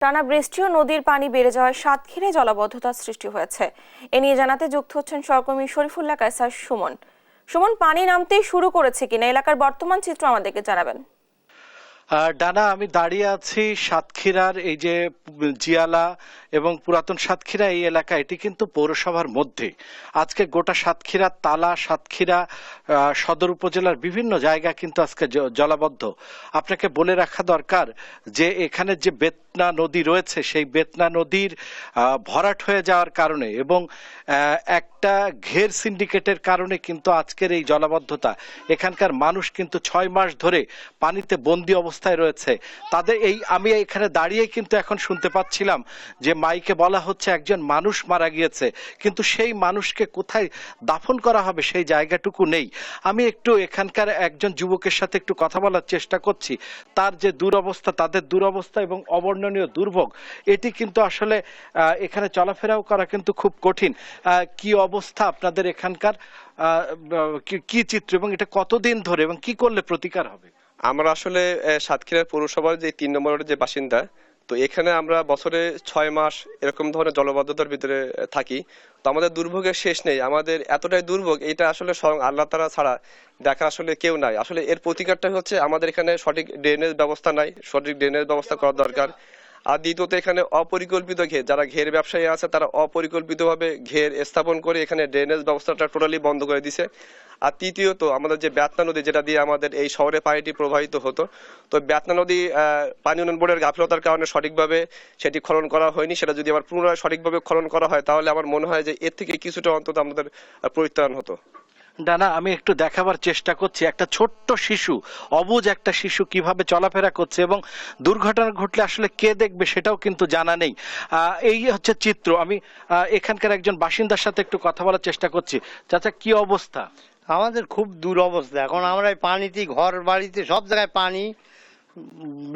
টানা বৃষ্টি ও নদীর পানি বেড়ে যাওয়ায় সাতক্ষীরায় জলাবদ্ধতার সৃষ্টি হয়েছে। এ নিয়ে জানাতে যুক্ত হচ্ছেন সহকর্মী শরীফুল্লাহ কায়সার সুমন। সুমন, পানি নামতেই শুরু করেছে কিনা এলাকার বর্তমান চিত্র আমাদেরকে জানাবেন। ডানা, আমি দাঁড়িয়ে আছি সাতক্ষীরার এই যে জিয়ালা এবং পুরাতন সাতক্ষীরা এই এলাকা, এটি কিন্তু পৌরসভার মধ্যে। আজকে গোটা সাতক্ষীরা, তালা, সাতক্ষীরা সদর উপজেলার বিভিন্ন জায়গা কিন্তু আজকে জলাবদ্ধ। আপনাকে বলে রাখা দরকার যে এখানে যে বেতনা নদী রয়েছে, সেই বেতনা নদীর ভরাট হয়ে যাওয়ার কারণে এবং একটা ঘের সিন্ডিকেটের কারণে কিন্তু আজকের এই জলাবদ্ধতা। এখানকার মানুষ কিন্তু 6 মাস ধরে পানিতে বন্দী অবস্থায় রয়েছে। তাদের আমি এখানে দাঁড়িয়ে কিন্তু এখন শুনতে পাচ্ছিলাম যে মাইকে বলা হচ্ছে একজন মানুষ মারা গিয়েছে, কিন্তু সেই মানুষকে কোথায় দাফন করা হবে সেই জায়গাটুকু নেই। আমি একটু এখানকার একজন যুবকের সাথে একটু কথা বলার চেষ্টা করছি। তার যে দুরবস্থা, তাদের দুরবস্থা এবং অবর্ণনীয় দুর্ভোগ, এটি কিন্তু আসলে এখানে চলাফেরাও করা কিন্তু খুব কঠিন। কি অবস্থা আপনাদের এখানকার, কি চিত্র এবং এটা কতদিন ধরে এবং কি করলে প্রতিকার হবে? আমরা আসলে সাতক্ষীরা পৌরসভার যে 3 নম্বর ওয়ার্ডের যে বাসিন্দা, তো এখানে আমরা বছরে 6 মাস এরকম ধরনের জলবদ্ধতার ভিতরে থাকি। তো আমাদের দুর্ভোগের শেষ নেই। আমাদের এতটাই দুর্ভোগ, এটা আসলে স্বয়ং আল্লাহ তাআলা ছাড়া দেখা আসলে কেউ নাই। আসলে এর প্রতিকারটা হচ্ছে আমাদের এখানে সঠিক ড্রেনেজ ব্যবস্থা নাই, সঠিক ড্রেনেজ ব্যবস্থা করা দরকার। আর দ্বিতীয়ত এখানে অপরিকল্পিত ঘের, যারা ঘের ব্যবসায়ী আছে তারা অপরিকল্পিতভাবে ঘের স্থাপন করে এখানে ড্রেনেজ ব্যবস্থাটা টোটালি বন্ধ করে দিছে। আর তৃতীয়ত আমাদের যে বেতনা নদী, যেটা দিয়ে আমাদের এই শহরে পানিটি প্রবাহিত হতো, তো বেতনা নদী পানি উন্নয়ন বোর্ডের গাফিলতার কারণে সঠিকভাবে সেটি খনন করা হয়নি। সেটা যদি আবার পুনরায় সঠিকভাবে খনন করা হয় তাহলে আমার মনে হয় যে এর থেকে কিছুটা অন্তত আমাদের পরিত্রাণ হতো। ডানা, আমি একটু দেখাবার চেষ্টা করছি একটা ছোট্ট শিশু, অবুঝ একটা শিশু কিভাবে চলাফেরা করছে এবং দুর্ঘটনা ঘটলে আসলে কে দেখবে সেটাও কিন্তু জানা নেই। এই হচ্ছে চিত্র। আমি এখানকার একজন বাসিন্দার সাথে একটু কথা বলার চেষ্টা করছি। চাচা, কি অবস্থা? আমাদের খুব দুরবস্থা এখন। আমরা এই পানিতে, ঘর বাড়িতে সব জায়গায় পানি,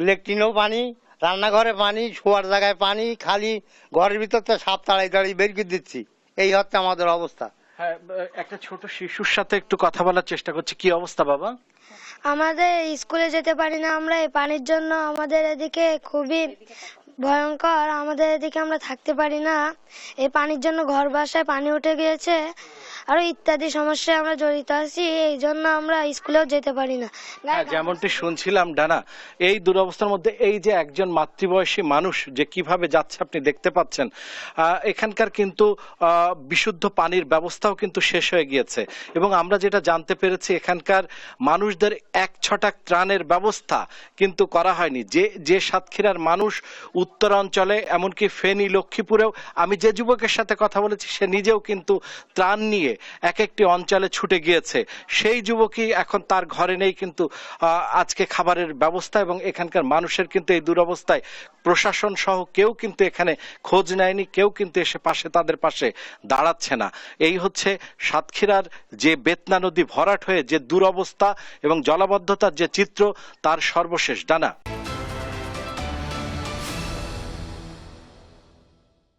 লেট্রিনেও পানি, রান্নাঘরে পানি, শোয়ার জায়গায় পানি, খালি ঘরের ভিতর তো সাপ তাড়াই বের করে দিচ্ছি। এই হচ্ছে আমাদের অবস্থা। হ্যাঁ, একটা ছোট শিশুর সাথে একটু কথা বলার চেষ্টা করছি। কি অবস্থা বাবা? আমাদের স্কুলে যেতে পারি না আমরা এই পানির জন্য। আমাদের এদিকে খুবই ভয়ঙ্কর, আমাদের এদিকে আমরা থাকতে পারি না। এই পানির জন্য ঘর বাসায় পানি উঠে গিয়েছে, আরো ইত্যাদি সমস্যায় আমরা জড়িত আছি। এই জন্য আমরা স্কুলেও যেতে পারি না। যেমনটি শুনছিলাম ডানা, এই দুরবস্থার মধ্যে এই যে একজন মাতৃবয়সী মানুষ যে কিভাবে যাচ্ছে আপনি দেখতে পাচ্ছেন। এখানকার কিন্তু বিশুদ্ধ পানির ব্যবস্থাও কিন্তু শেষ হয়ে গিয়েছে এবং আমরা যেটা জানতে পেরেছি এখানকার মানুষদের এক ছটাক ত্রাণের ব্যবস্থা কিন্তু করা হয়নি। যে সাতক্ষীরার মানুষ উত্তরাঞ্চলে, এমনকি ফেনী, লক্ষ্মীপুরেও, আমি যে যুবকের সাথে কথা বলেছি সে নিজেও কিন্তু ত্রাণ নিয়ে এক একটি অঞ্চলে ছুটে গিয়েছে। সেই যুবকই এখন তার ঘরে নেই কিন্তু আজকে খাবারের ব্যবস্থা এবং এখানকার মানুষের কিন্তু এই দুরবস্থায় প্রশাসন সহ কেউ কিন্তু এখানে খোঁজ নেয়নি, কেউ কিন্তু এসে তাদের পাশে দাঁড়াচ্ছে না। এই হচ্ছে সাতক্ষীরার যে বেতনা নদী ভরাট হয়ে যে দুরবস্থা এবং জলাবদ্ধতার যে চিত্র, তার সর্বশেষ। ডানা।